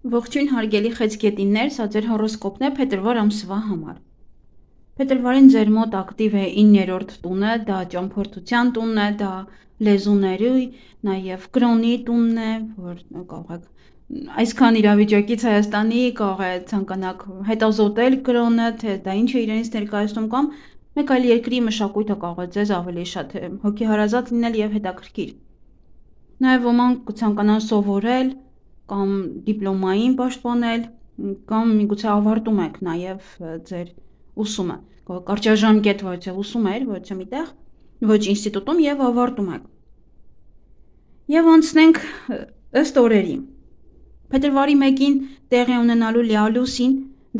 Ողջույն հարգելի խեցգետիններ, սա ձեր հորոսկոպն է փետրվար ամսվա համար։ Փետրվարին ձեր մոտ ակտիվ է 9-րդ տունը, դա ճամփորդության տունն է, դա լեզուների, նաև կրոնի տունն է, որ կարող եք այսքան իրավիճակից Հայաստանի կարող է ցանկանաք հետազոտել կրոնը, թե դա ինչ է իրենից ներկայացնում կամ մեկ այլ երկրի մշակույթը կարող է ձեզ ավելի շատ հոգեհարազատ լինել եւ հետաքրքիր։ Նաև ոմանք կցանկանան սովորել կամ դիպլոմային պաշտպանել, կամ միգուցե ավարտում եք նաև ձեր ուսումը, կարճաժամկետ ոչ է ուսում էր, ոչ է միտեղ, ոչ ինստիտուտում եւ ավարտում եք։ Եվ անցնենք ըստ օրերի։ Փետրվարի 1-ին տեղի ունենալու լիալուսին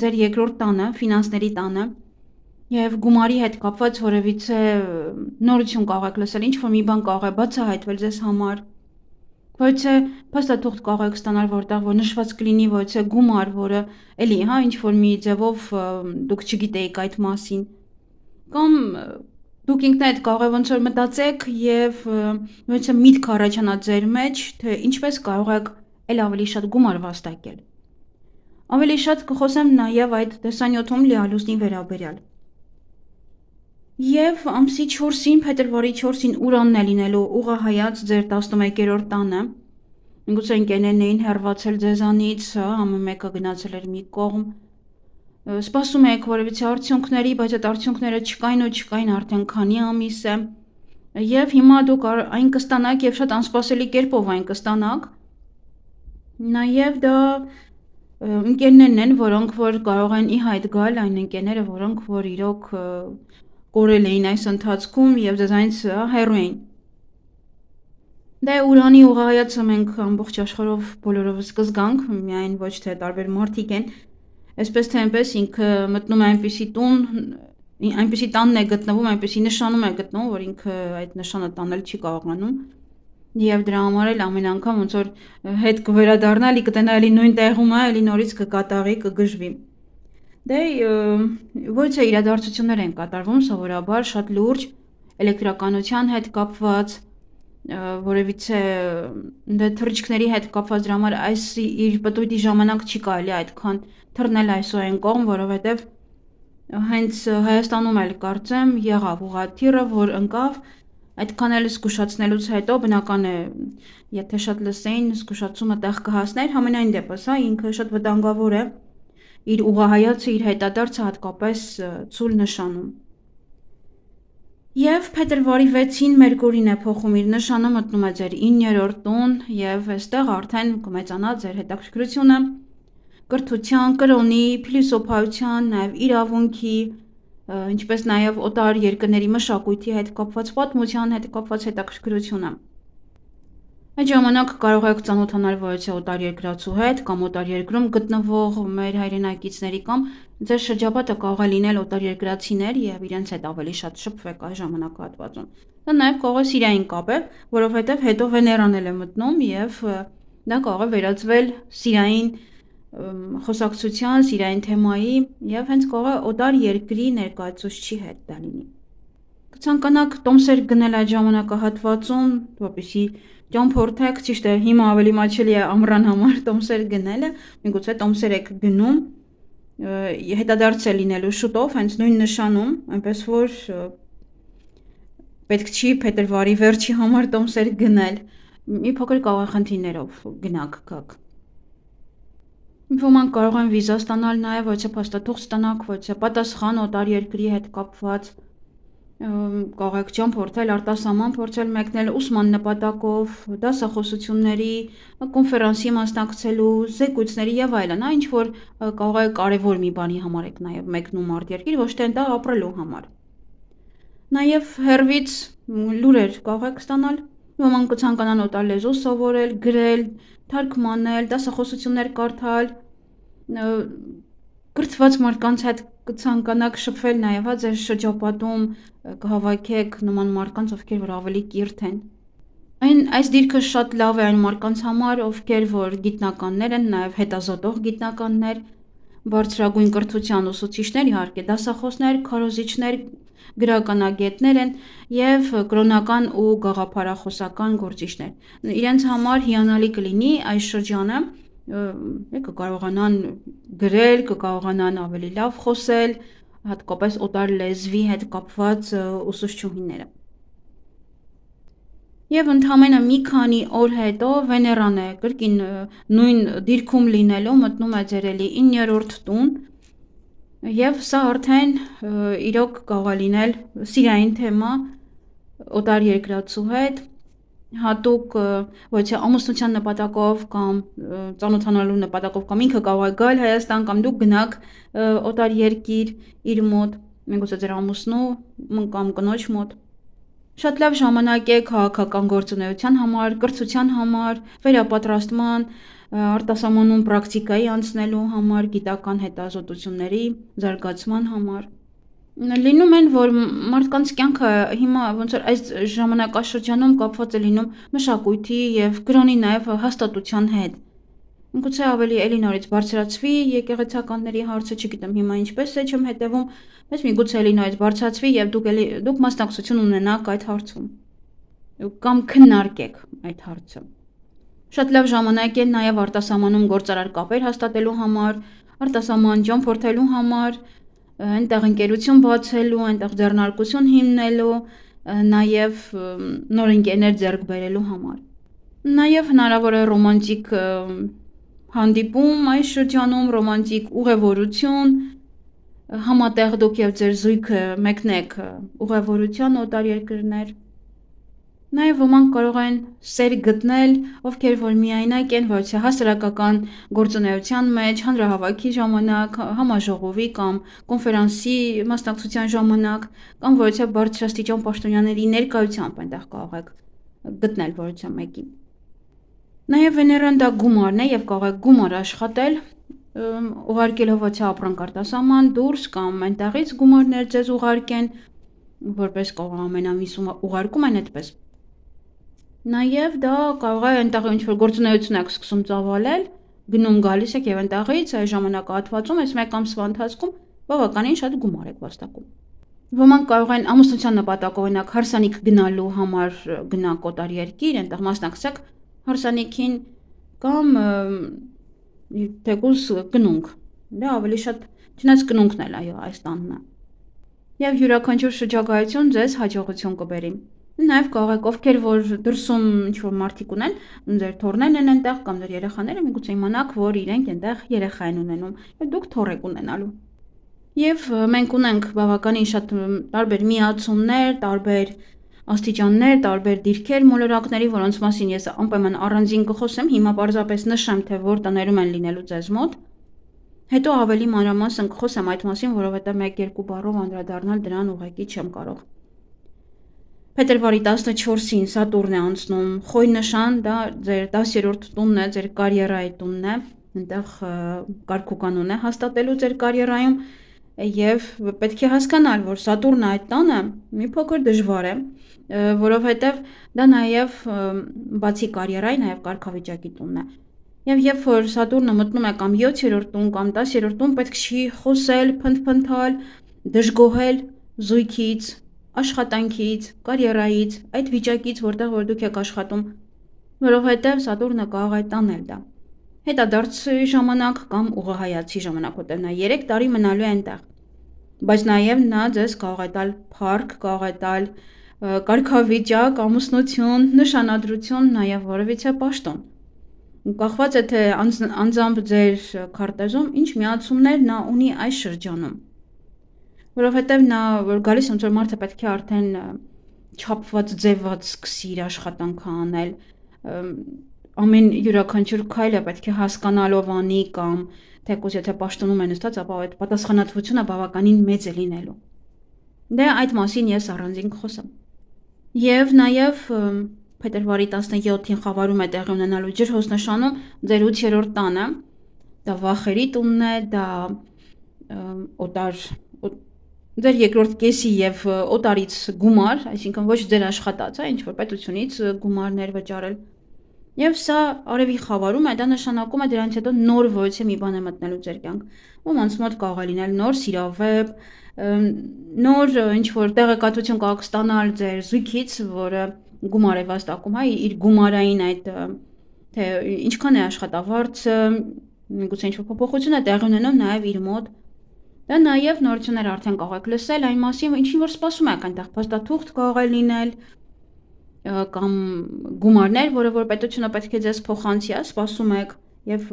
ձեր երկրորդ տանը, ֆինանսների տանը, եւ գումարի հետ կապված որևիցե նորություն կարող եք լսել, ինչ որ մի բան կարող է բացահայտվել ձեզ համար։ Ոչ է փաստաթուղթ կարող եք ստանալ, որտեղ որ նշված կլինի ոչ է գումար, որը էլի, հա, ինչ որ մի ձևով դուք չգիտեիք այդ մասին։ Կամ դուք ինքներդ կարող է ոնց որ մտածեք եւ ոչ է միտք առաջանա ձեր մեջ, թե ինչպես կարող եք էլ ավելի շատ գումար վաստակել։ Ավելի շատ կխոսեմ նաեւ այդ տեսանյութում լիալուսնի վերաբերյալ։ Եվ ամսի 4-ին, փետրվարի 4-ին Ուրանն է լինելու ուղղահայաց ձեր 11-րդ տանը։ Միգուցե ընկերներն էին հեռացել ձեզանից, ամեն մեկը գնացել էր մի կողմ։ Սպասում եք որևիցե արդյունքների, բայց այդ արդյունքները չկային ու չկային արդեն քանի ամիս է։ Եվ հիմա դուք այն կստանաք եւ շատ անսպասելի կերպով այն կստանաք։ Նաեւ դա ընկերներն են, որոնք որ կարող են ի հայտ գալ, այն ընկերները, որոնք որ իրոք կորել էին այս ընթացքում եւ ձեզանից հեռու էին։ Դե Ուրանի ուղղահայացը մենք ամբողջ աշխարհով բոլորովս կզգանք, միայն ոչ թե տարբեր մարդիկ են, այսպես թե այնպես ինքը մտնում է այնպիսի տուն, այնպիսի տանն է գտնվում, այնպիսի նշանում է գտնվում, որ ինքը այդ նշանը տանել չի կարողանում։ Եվ դրա համար էլ ամեն անգամ ոնց որ հետ կվերադառնա, էլի կտենա էլի նույն տեղում է, էլի նորից կկատարի, կգժվի։ Դե ոչ է իրադարձություններ են կատարվում սովորաբար շատ լուրջ էլեկտրականության հետ կապված, որևիցե դե թռիչքների հետ կապված, դրա համար այս իր պտույտի ժամանակ չի կարելի այդքան թռնել այս ու այն կողմ, որովհետև հենց Հայաստանում էլ կարծեմ եղավ ուղղաթիռը, որ ընկավ, այդքան էլ զգուշացնելուց հետո բնական է, եթե շատ լսեին, զգուշացումը տեղ կհասներ, համենայն դեպս, հա, ինքը շատ վտանգավոր է, իր ուղղահայացը, իր հետադարձը հատկապես ցույլ նշանում։ Եվ փետրվարի 6-ին Մերկուրին է փոխում իր նշանը, մտնում է ձեր 9-րդ տուն եւ այստեղ արդեն կմեծանա ձեր հետաքրքրությունը կրթության, կրոնի, փիլիսոփայության, նաեւ իրավունքի, ինչպես նաեւ օտար երկրների մշակույթի հետ կապված, պատմության հետ կապված հետաքրքրությունը։ Այդ ժամանակ կարող եք ծանոթանալ ոչ օտար երկրացու հետ կամ օտար երկրում գտնվող մեր հայրենակիցների կամ ձեր շրջապատը կարող է լինել օտար երկրացիներ եւ իրենց հետ ավելի շատ շփվեք այս ժամանակահատվածում։ Դա նաեւ կարող է Սիրիային կապել, որովհետեւ հետո Վեներան էլ է մտնում եւ դա կարող է վերածվել Սիրիային խոսակցության, Սիրիային թեմայի եւ հենց կարող է օտար երկրի ներկայացուցչի հետ դա լինի։ Կցանկանաք տոմսեր գնել այդ ժամանակահատվածում, որպեսզի ճամփորդեք, ճիշտ է, հիմա ավելի մաչելի է ամռան համար տոմսեր գնելը, միգուցե տոմսեր եք գնում, հետադարձ է լինելու շուտով, հենց նույն նշանում, այնպես որ պետք չի փետրվարի վերջի համար տոմսեր գնել, մի փոքր կարող է խնդիրներով գնաք գաք։ Ոմանք կարող են վիզա ստանալ նաև, ոչ է փաստաթուղթ ստանաք, ոչ է պատասխան օտար երկրի հետ կապված, կարող եք ճամփորդել, արտասահման փորձել մեկնել ուսման նպատակով, դասախոսությունների, կոնֆերանսի մասնակցելու, զեկույցների եւ այլն, ինչ որ կարող է կարևոր մի բանի համար եք նաեւ մեկնում արտերկիր, ոչ թե այնտեղ ապրելու համար։ Նաեւ հերվից լուրեր կարող եք ստանալ, ոմանք կցանկանան օտար լեզու սովորել, գրել, թարգմանել, դասախոսություններ կարդալ, կրթված մարդկանց հետ կցանկանաք շփվել նաև հա ձեր շրջապատում կհավաքեք նման մարդկանց, ովքեր որ ավելի կիրթ են։ Այս դիրքը շատ լավ է այն մարդկանց համար, ովքեր որ գիտնականներ են, նաև հետազոտող գիտնականներ, բարձրագույն կրթության ուսուցիչներ, իհարկե դասախոսներ, քարոզիչներ, գրականագետներ են եւ կրոնական ու գաղափարախոսական գործիչներ։ Իրենց համար հիանալի կլինի այս շրջանը, կկարողանան գրել, կկարողանան ավելի լավ խոսել, հատկապես օտար լեզվի հետ կապված ուսուցչուհիները։ Եվ ընդամենը մի քանի օր հետո Վեներան է կրկին նույն դիրքում լինելու մտնում է ձերելի 9-րդ տուն, եւ սա արդեն իրոք կարող է լինել սիրային թեմա օտար երկրացու հետ, հատուկ ոչ թե ամուսնության նպատակով կամ ծանոթանալու նպատակով կամ ինքը կարող է գալ Հայաստան կամ դուք գնաք օտար երկիր իր մոտ, միգուցե ձեր ամուսնու կամ կնոջ մոտ։ Շատ լավ ժամանակ է քաղաքական գործունեության համար, կրթության համար, վերապատրաստման, արտասահմանում պրակտիկայի անցնելու համար, գիտական հետազոտությունների զարգացման համար։ Լինում են, որ մարդկանց կյանքը հիմա ոնց որ այս ժամանակաշրջանում կապված է լինում մշակույթի եւ կրոնի նաեւ հաստատության հետ։ Գուցե ավելի էլի նորից բարձրացվի եկեղեցականների հարցը, չգիտեմ հիմա ինչպես է, չեմ հետևում, բայց միգուցե էլի նորից բարձրացվի եւ դուք մասնակցություն ունենաք այդ հարցում կամ քննարկեք այդ հարցը։ Շատ լավ ժամանակ է նաեւ արտասահմանում գործարար կապեր հաստատելու համար, արտասահման ճամփորդելու համար, այնտեղ ընկերություն բացելու, այնտեղ ձեռնարկություն հիմնելու, նաեւ նոր ընկերներ ձեռք բերելու համար։ Նաեւ հնարավոր է ռոմանտիկ հանդիպում այս շրջանում, ռոմանտիկ ուղևորություն, համատեղ դուք եւ ձեր զույգը մեկնեք ուղևորության օտար երկրներ։ Նաեւ ոմանք կարող են սեր գտնել, ովքեր որ միայնակ են, ոչ թե հասարակական գործունեության մեջ, հանրահավաքի ժամանակ, համաժողովի կամ կոնֆերանսի մասնակցության ժամանակ, կամ ոչ թե բարձրաստիճան պաշտոնյաների ներկայությամբ այնտեղ կարող եք գտնել որևէ մեկին։ Նաեւ Վեներան դա գումարն է եւ կարող եք գումար աշխատել, ուղարկելով ոչ թե ապրանք արտասահման դուրս կամ այնտեղից գումարներ ձեզ ուղարկեն, որպես կարող ամենամիսում ուղարկում են այդպես։ Նաեւ դա կարող է այնտեղ ինչ-որ գործունեություն եք սկսում ծավալել, գնում գալիս եք եւ այնտեղից այս ժամանակահատվածում, այս մեկ ամսվա ընթացքում բավականին շատ գումար եք վաստակում։ Ոմանք կարող են ամուսնության նպատակով օրինակ հարսանիք գնալու համար գնանք օտար երկիր, այնտեղ մասնակցեք հարսանիքին կամ թեկուզ կնունք։ Դա ավելի շատ չնայած կնունքն էլ այո այս տանն է։ Եվ յուրաքանչյուր շրջագայություն ձեզ հաջողություն կբերի։ Նաև կարող եք ովքեր որ դրսում ինչ-որ մարդիկ ունեն, ձեր թոռներն են այնտեղ կամ ձեր երեխաները, միգուցե իմանաք, որ իրենք այնտեղ երեխա են ունենում, եւ դուք թոռ եք ունենալու։ Եվ մենք ունենք բավականին շատ տարբեր միացումներ, տարբեր աստիճաններ, տարբեր դիրքեր մոլորակների, որոնց մասին ես անպայման առանձին կխոսեմ, հիմա պարզապես նշեմ, թե որ տներում են լինելու ձեզ մոտ։ Հետո ավելի մանրամասն կխոսեմ այդ մասին, որովհետեւ 1-2 բառով անդրադառնալ դրան ուղղակի չեմ կարող։ Փետրվարի 14-ին Սատուրն է անցնում Խոյ նշան, դա ձեր 10-րդ տունն է, ձեր կարիերայի տունն է, այնտեղ կարգուկանոն է հաստատելու ձեր կարիերայում եւ պետք է հասկանալ, որ Սատուրնը այդ տանը մի փոքր դժվար է, որովհետեւ դա նաեւ բացի կարիերայի նաեւ կարգավիճակի տունն է։ Եվ երբ որ Սատուրնը մտնում է կամ 7-րդ տուն կամ 10-րդ տուն, պետք չի խոսել, փնթփնթալ, դժգոհել զույգից, աշխատանքից, կարիերայից, այդ վիճակից, որտեղ որ դուք եք աշխատում, որովհետև Սատուրնը կարող է տանել դա։ Հետադարձի ժամանակ կամ ուղղահայացի ժամանակ, որտեղ նա 3 տարի մնալու է այնտեղ։ Բայց նաև նա ձեզ կարող է տալ փառք, կարող է տալ կարգավիճակ, ամուսնություն, նշանադրություն, նաև որևիցե պաշտոն։ Կախված է թե անձամբ ձեր քարտեզում ինչ միացումներ նա ունի այս շրջանում։ Որովհետև նա որ գալիս ոնց որ մարդը պետք է արդեն չափված ձևված սկսի իր աշխատանքը անել, ամեն յուրաքանչյուր քայլը պետք է հասկանալով անի կամ թեկուզ եթե պաշտոնում է նստած, ապա այդ պատասխանատվությունը բավականին մեծ է լինելու։ Դե այդ մասին ես առանձին կխոսեմ։ Եվ նաև փետրվարի 17-ին խավարում է տեղի ունենալու ջրհոս նշանում ձեր 8-րդ տանը, դա վախերի տունն է, դա օտար ձեր երկրորդ կեսի եւ օտարից գումար, այսինքն ոչ ձեր աշխատած, ինչ որ պետությունից գումարներ վճարել։ Եվ սա արևի խավարում է, դա նշանակում է դրանից հետո նոր որևէ մի բան է մտնելու ձեր կյանք։ Ոմանց մոտ կարող է լինել նոր սիրավեպ, նոր ինչ որ տեղեկատվություն կարող ստանալ ձեր զույգից, որը գումար է վաստակում, իր գումարային այդ թե ինչքան է աշխատավարձը, միգուցե ինչ-որ փոփոխություն է տեղի ունենում նաև իր մոտ։ Դա նաև նորություններ արդեն կարող եք լսել այն մասին, ինչին որ սպասում եք այնտեղ փաստաթուղթ կարող է լինել, կամ գումարներ, որը որ պետությունը պետք է ձեզ փոխանցի, սպասում եք, եւ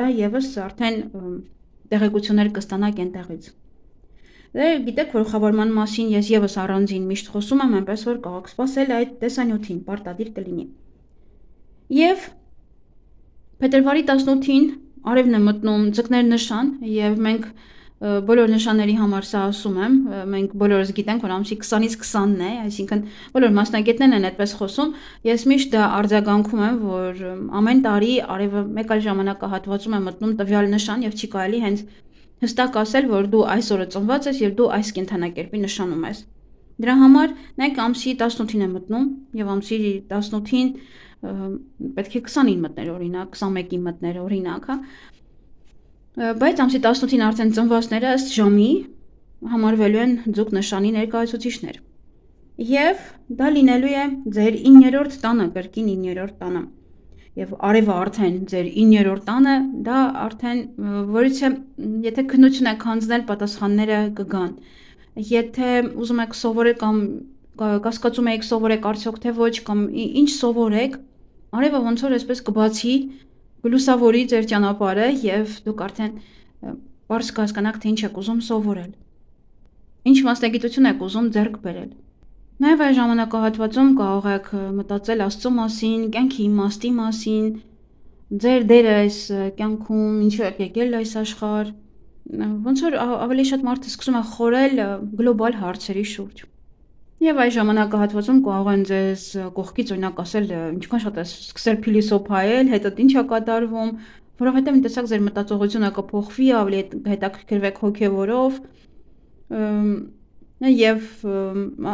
դա եւս արդեն տեղեկություններ կստանաք այնտեղից։ Դե գիտեք, որ խաբարման մասին ես եւս առանձին միշտ խոսում եմ, այնպես որ կարող եք սպասել այդ տեսանյութին, պարտադիր կլինի։ Եվ փետրվարի 18-ին արևն է մտնում ձկներ նշան, եւ մենք բոլոր նշանների համար սա ասում եմ, մենք բոլորս գիտենք, որ ամսի 20-ից 20-ն է, այսինքն բոլոր մասնագետներն են այդպես խոսում, ես միշտ դա արձագանքում եմ, որ ամեն տարի արևը մեկ այլ ժամանակահատվածում է մտնում տվյալ նշան եւ չի կարելի հենց հստակ ասել, որ դու այս օրը ծնված ես եւ դու այս կենդանակերպի նշանում ես։ Դրա համար նայեք ամսի 18-ին է մտնում եւ ամսի 18-ին պետք է 20-ին մտներ օրինակ, 21-ին մտներ օրինակ, հա։ Բայց ամսի 18-ին արդեն ծնվածները ըստ ժամի համարվելու են ձուկ նշանի ներկայացուցիչներ։ Եվ դա լինելու է ձեր 9-րդ տանը, կրկին 9-րդ տանը։ Եվ արևը արդեն ձեր 9-րդ տանը, դա արդեն որից է, եթե քննություն եք հանձնել, պատասխանները կգան։ Եթե ուզում եք սովորել կամ կասկածում եք սովորեք արդյոք թե ոչ կամ ինչ սովորեք, արևը ոնց որ այսպես կբացի գլուսավորի ձեր ճանապարհը եւ դուք արդեն բարձ կհասկանաք, թե ինչ եք ուզում սովորել։ Ինչ մասնագիտություն եք ուզում ձեռք բերել։ Նաեւ այս ժամանակահատվածում կարող եք մտածել Աստծո մասին, կյանքի իմաստի մասին, ձեր դերը այս կյանքում, ինչու եք եկել այս աշխարհ, ոնց որ ավելի շատ մարդը սկսում է խորել գլոբալ հարցերի շուրջ։ Եվ այս ժամանակահատվածում կարող են ձեզ կողքից օրինակ ասել ինչքան շատ է սկսել փիլիսոփայել, հետդ ինչ է կատարվում, որովհետև տեսակ ձեր մտածողությունը կփոխվի, ավելի հետաքրքրվեք հոգևորով, եւ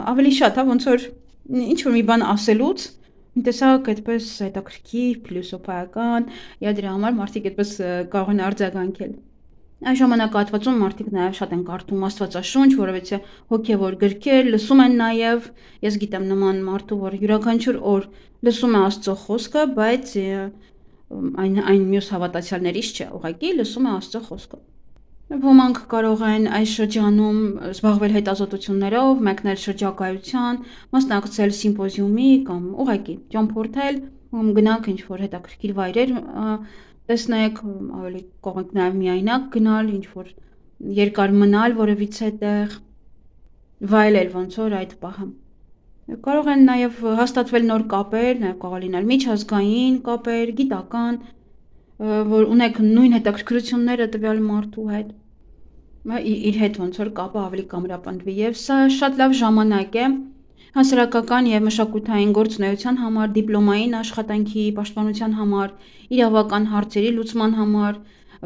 ավելի շատ, հա, ոնց որ ինչ որ մի բան ասելուց տեսակ այդպես հետաքրքիր, փիլիսոփայական, եւ դրա համար մարդիկ այդպես կարող են արձագանքել։ Այս ժամանակահատվածում մարդիկ նաև շատ են կարդում Աստվածաշունչ, որովհետեւ հոգևոր գրքեր, լսում են նաև, ես գիտեմ նման մարդու, որ յուրաքանչյուր օր լսում է Աստծո խոսքը, բայց այն մյուս հավատացյալներից չէ, ուղղակի լսում է Աստծո խոսքը։ Ոմանք կարող են այս շրջանում զբաղվել հետազոտություններով, մեկնել շրջագայության, մասնակցել սիմպոզիումի կամ ուղղակի ճամփորդել, գնանք ինչ որ հետաքրքիր վայրեր տեսնեք, ավելի կարող եք նաև միայնակ գնալ, ինչ որ երկար մնալ որևիցե տեղ, վայելել ոնց որ այդ պահը։ Կարող են նաև հաստատվել նոր կապեր, նաև կարող լինել միջազգային կապեր, գիտական, որ ունեք նույն հետաքրքրությունները տվյալ մարդու հետ, իր հետ ոնց որ կապը ավելի կամրապնդվի, եւ սա շատ լավ ժամանակ է հասարակական եւ մշակութային գործունեության համար, դիպլոմային աշխատանքի պաշտպանության համար, իրավական հարցերի լուծման համար,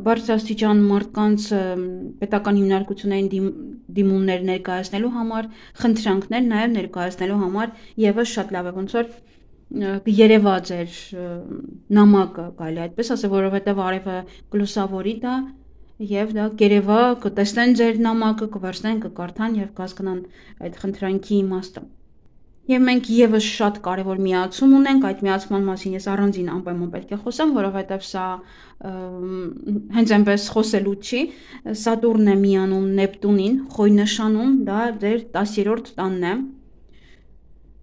բարձրաստիճան մարդկանց պետական հիմնարկություններին դիմումներ ներկայացնելու համար, խնդրանքներ նաև ներկայացնելու համար եւս շատ լավ է, ոնց որ երևա ձեր նամակը, կարելի այդպես ասել, որովհետեւ արևը գլուսավորի դա եւ դա կերևա, կտեսնեն ձեր նամակը, կվերցնեն, կկարդան եւ կհասկանան այդ խնդրանքի իմաստը։ Եվ մենք եւս շատ կարևոր միացում ունենք, այդ միացման մասին ես առանձին անպայման պետք է խոսեմ, որովհետեւ սա հենց այնպես խոսելու չի, Սատուրնն է միանում Նեպտունին, խոյ նշանում, դա ձեր 10-րդ տանն է։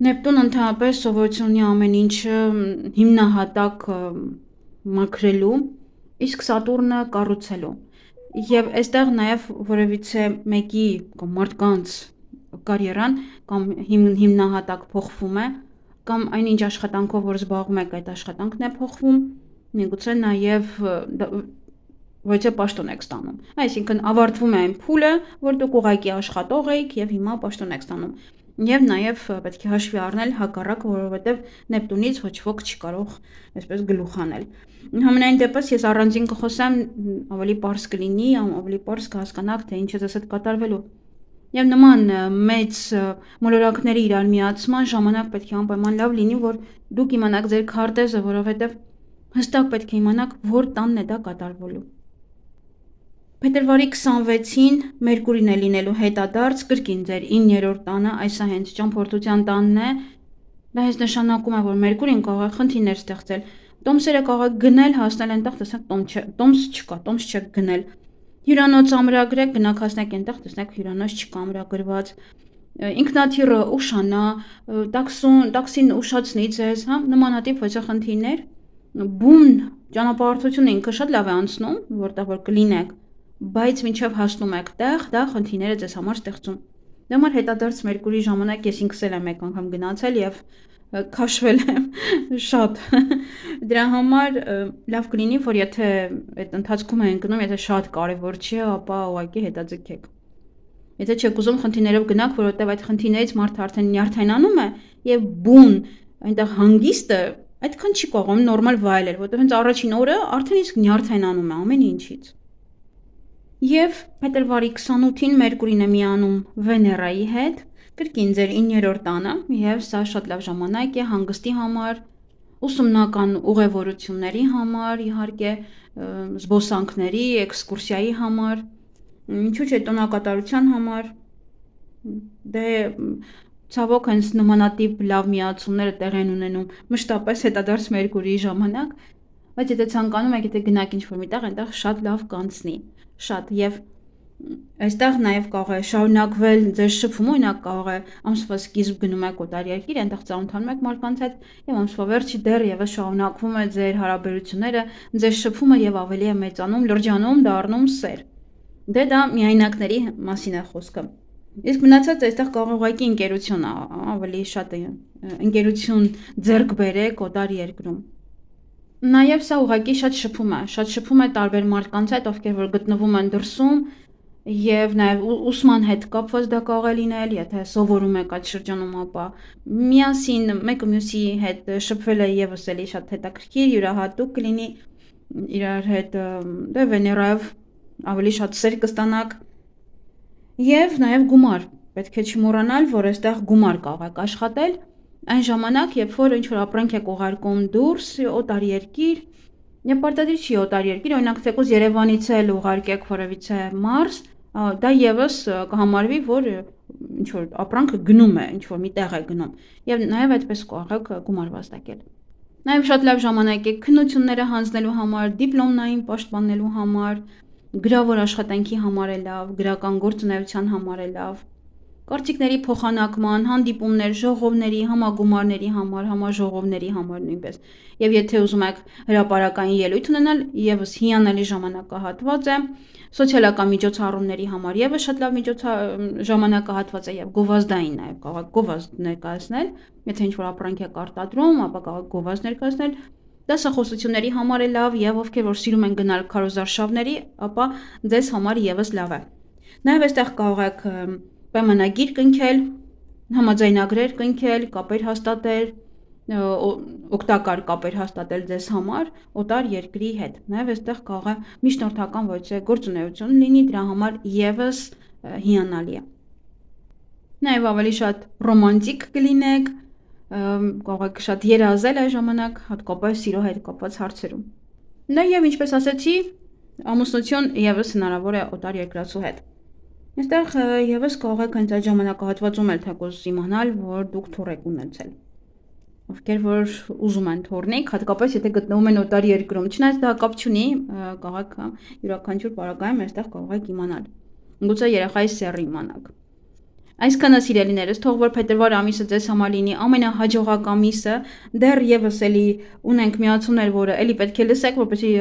Նեպտուն ընդհանրապես սովորություն ունի ամեն ինչը հիմնահատակ մաքրելու, իսկ Սատուրնը կառուցելու։ Եվ այստեղ նաև որևիցե մեկի կամ մարդկանց կարիերան կամ հիմնահատակ փոխվում է, կամ այնինչ աշխատանքով, որ զբաղվում եք, այդ աշխատանքն է փոխվում, միգուցե նաև ոչ թե պաշտոն եք ստանում։ Այսինքն ավարտվում է այն փուլը, որ դուք ուղղակի աշխատող եք եւ հիմա պաշտոն եք ստանում։ Եվ նաև պետք է հաշվի առնել հակառակը, որովհետեւ Նեպտունից ոչ ոք չի կարող այսպես գլուխ անել։ Համենայն դեպս ես առանձին կխոսեմ, ավելի པարզ կլինի, ավելի པարզ կհասկանաք, թե ինչ է ձեզ հետ կատարվելու։ Եվ նման մեծ մոլորակների իրար միացման ժամանակ պետք է անպայման լավ լինի, որ դուք իմանաք ձեր քարտեզը, որովհետև հստակ պետք է իմանաք, որ տանն է դա կատարվելու։ Փետրվարի 26-ին Մերկուրին է լինելու հետադարձ կրկին ձեր 9-րդ տանը, այս է հենց ճամփորդության տանն է։ Դա հենց նշանակում է, որ Մերկուրին կարող է խնդիրներ ստեղծել։ Տոմսերը կարող եք գնել, հասնել այնտեղ, տեսնեք տոմս չկա, տոմս չեք գնել։ Հյուրանոց ամրագրեք, գնաք հասնեք այնտեղ, տեսնեք հյուրանոց չկա ամրագրված։ Ինքնաթիռը ուշանա, տաքսին ուշացնի ձեզ, հա, նմանատիպ խնդիրներ։ Բուն ճանապարհորդությունը ինքը շատ լավ է անցնում, որտեղ որ կլինեք, բայց մինչև հասնում եք տեղ, դա խնդիրները ձեզ համար ստեղծում։ Դե համար հետադարձ Մերկուրի ժամանակ ես ինքս էլ եմ մեկ անգամ գնացել եւ քաշվել եմ շատ։ Դրա համար լավ կլինի, որ եթե այդ ընթացքում են գնում, եթե շատ կարևոր չի, ապա ուղղակի հետաձգեք։ Եթե չեք ուզում խնդիրներով գնաք, որովհետեւ այդ խնդիրներից մարդը արդեն նյարդայնանում է եւ բուն այնտեղ հանգիստը այդքան չի կողում նորմալ վայելել, որովհետեւ հենց առաջին օրը արդեն իսկ նյարդայնանում է ամեն ինչից։ Եվ փետրվարի 28-ին Մերկուրին է միանում Վեներայի հետ, կրկին ձեր 9-րդ տանը, եւ սա շատ լավ ժամանակ է հանգստի համար, ուսումնական ուղևորությունների համար, իհարկե, զբոսանքների, էքսկուրսիայի համար, ինչու՞ չէ տոնակատարության համար։ Դե ցավոք հենց նմանատիպ լավ միացումները տեղի են ունենում մշտապես հետադարձ Մերկուրիի ժամանակ, բայց եթե ցանկանում եք, եթե գնաք ինչ-որ միտեղ, այնտեղ շատ լավ կանցնի, շատ եւ այստեղ նաեւ կարող է շարունակվել ձեր շփումը, օրինակ կարող է ամսվա սկիզբ գնում եք օտարերկիր, այնտեղ ծանոթանում եք մարդկանց հետ եւ ամսվա վերջը դեռ եւս շարունակվում է ձեր հարաբերությունները, ձեր շփումը եւ ավելի է մեծանում, լրջանում, դառնում սեր։ Դե դա միայնակների մասին է խոսքը։ Իսկ մնացած այստեղ կարող ուղղակի ընկերություն ավելի շատ է ընկերություն ձեռք բերեք օտար երկրում։ Նաև սա ուղղակի շատ շփում է տարբեր մարդկանց հետ, ովքեր որ գտնվում են դրսում եւ նաև ուսման հետ կապված դա կարող է լինել, եթե սովորում եք այդ շրջանում, ապա միասին մեկը մյուսի հետ շփվելը եւս էլի շատ հետաքրքիր, յուրահատուկ կլինի իրար հետ դե Վեներայով ավելի շատ սեր կստանաք եւ նաև գումար, պետք է չմոռանալ, որ այստեղ գումար կարող եք աշխատել այն ժամանակ, երբ որ ինչ-որ ապրանք եք ուղարկում դուրս օտար երկիր, եւ պարտադիր չի օտար երկիր, օրինակ թեկուզ Երևանից էլ ուղարկեք որևիցե մարզ, դա եւս կհամարվի, որ ինչ-որ ապրանքը գնում է, ինչ-որ մի տեղ է գնում, եւ նաեւ այդպես կարող եք գումար վաստակել։ Նաեւ շատ լավ ժամանակ է քննությունները հանձնելու համար, դիպլոմնային պաշտպանելու համար, գրավոր աշխատանքի համար է լավ, գրական գործունեության համար է լավ, կարծիքների փոխանակման, հանդիպումներ, ժողովների, համագումարների համար, համաժողովների համար նույնպես։ Եվ եթե ուզում եք հրապարակային ելույթ ունենալ, եւս հիանալի ժամանակահատված է, սոցիալական միջոցառումների համար եւս շատ լավ ժամանակահատված է եւ գովազդային նաեւ կարող եք գովազդ ներկայացնել, եթե ինչ-որ ապրանք եք արտադրում, ապա կարող եք գովազդ ներկայացնել, դասախոսությունների համար է լավ եւ ովքեր որ սիրում են գնալ քարոզարշավների, ապա ձեզ համար եւս լավ է։ Նաեւ այստեղ կարող եք պայմանագիր կնքել, համաձայնագրեր կնքել, կապեր հաստատել, օգտակար կապեր հաստատել ձեզ համար օտար երկրի հետ։ Նաև այստեղ կարող է միջնորդական ոչ թե գործունեություն լինի, դրա համար եւս հիանալի է։ Նաև ավելի շատ ռոմանտիկ կլինեք, կարող եք շատ երազել այս ժամանակ, հատկապես սիրո հետ կապված հարցերում։ Դա եւ ինչպես ասացի, ամուսնություն եւս հնարավոր է օտար երկրացու հետ։ Այստեղ եւս կարող եք հենց այդ ժամանակահատվածում էլ թեկուզ իմանալ, որ դուք թուռ եք ունեցել։ Ովքեր որ ուզում են թորնիկ, հատկապես եթե գտնվում են օտար երկրում, չնայած դա կապ չունի, կարող եք յուրաքանչյուր պարագայում այստեղ կարող եք իմանալ։ Գուցե երեխայի սեռ իմանաք։ Այսքանը սիրելիներս, թող որ փետրվար ամիսը ձեզ համար լինի ամենահաջողակ ամիսը, դեռ եւս էլի ունենք միացումներ, որը էլի պետք է լսեք, որպեսզի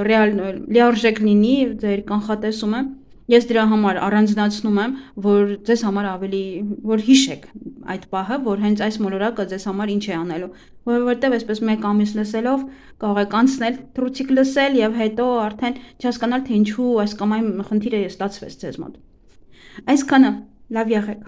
լիարժեք լինի ձեր կանխատեսումը։ Ես դրա համար առանձնացնում եմ, որ ձեզ համար ավելի, որ հիշեք այդ պահը, որ հենց այս մոլորակը ձեզ համար ինչ է անելու, որովհետև այսպես մեկ ամիս լսելով կարող եք անցնել, թռուցիկ լսել եւ հետո արդեն չհասկանալ, թե ինչու այս կամ այն խնդիրը ստացվեց ձեզ մոտ։ Այսքանը, լավ եղեք։